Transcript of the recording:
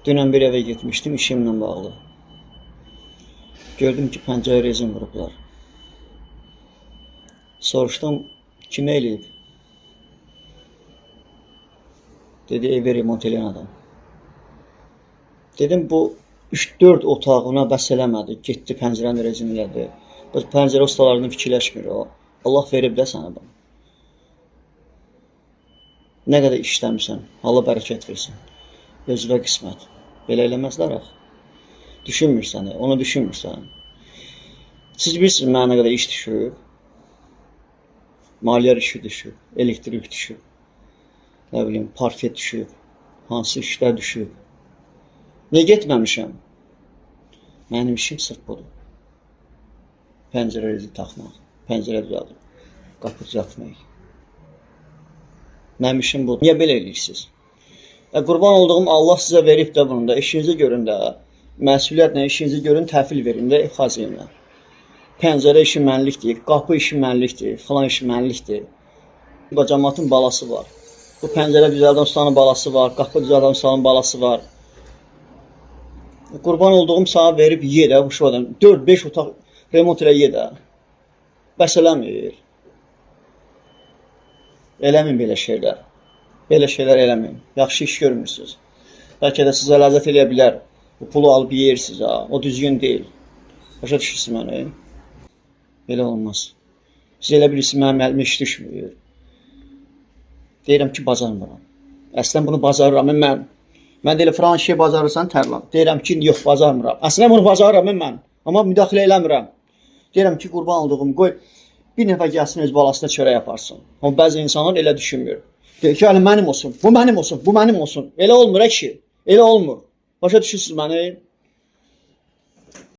Dünən bir evə getmişdim işimlə bağlı. Gördüm ki, pəncərə rezin vurublar. Soruşdum, kimə eləyib? Dedi, evi remont eləyən adam. Dedim, bu 3-4 otağına bəs eləmədi. Getdi, pəncərəni rezin elədi. Bu pəncərə ustalarını fikirləşmir o. Allah verib də sənə bunu. Nə qədər işləmirsən, Allah bərəkət versin. Özünə qismət. Belə eləməzlər axı. Düşünmürsən, onu düşünmürsən. Siz bilirsiniz, mənə nə qədər iş düşüb. Maliyyə işi düşüb, elektrik düşüb. Nə bilim, parket düşüb. Hansı işlər düşüb. Niyə getməmişəm? Mənim işim sırf budur. Pəncərə rezi taxmaq, pəncərə düzəldir, qapı düzəltmək. Mənim işim budur. Niyə belə eləyirsiniz? Qurban olduğum Allah sizə verib də bunu da, işinizi görün də, məsuliyyətlə işinizi görün, təhvil verin də ev xazinə. Pəncərə işi mənlikdir, qapı işi mənlikdir, falan işi mənlikdir. Cəmaatın balası var. Bu pəncərə düzəldən ustanın balası var, qapı düzəldən ustanın balası var. Qurban olduğum sana verib ye də bu şodan. 4-5 otaq remont elə ye də. Bəs eləmir. Eləmin belə şeylər. Belə şeylər eləmin. Yaxşı iş görmürsünüz. Bəlkə də sizə ləzzət eləyə bilər. Bu pulu alıb yeyirsiniz ha. O düzgün deyil. Başa düşürsünüz məni. Belə olmaz. Siz elə bilirsiniz, mənim əlimə iş düşmür. Deyirəm ki, bacarmıram. Əslən bunu bacarıram mən. Mən deyirəm, falan şey bacarırsan tərlan. Deyirəm ki, yox, bacarmıram. Əslən bunu bacarıram mən. Amma müdaxilə eləmirəm. Deyirəm ki, qurban olduğum, qoy bir nəfər gəlsin öz balasına çörək yaparsın. Amma bəzi insanlar elə düşünmür. Deyir ki, mənim olsun, bu mənim olsun, bu mənim olsun. Elə olmur ki. Elə olmur. Başa düşürsünüz məni?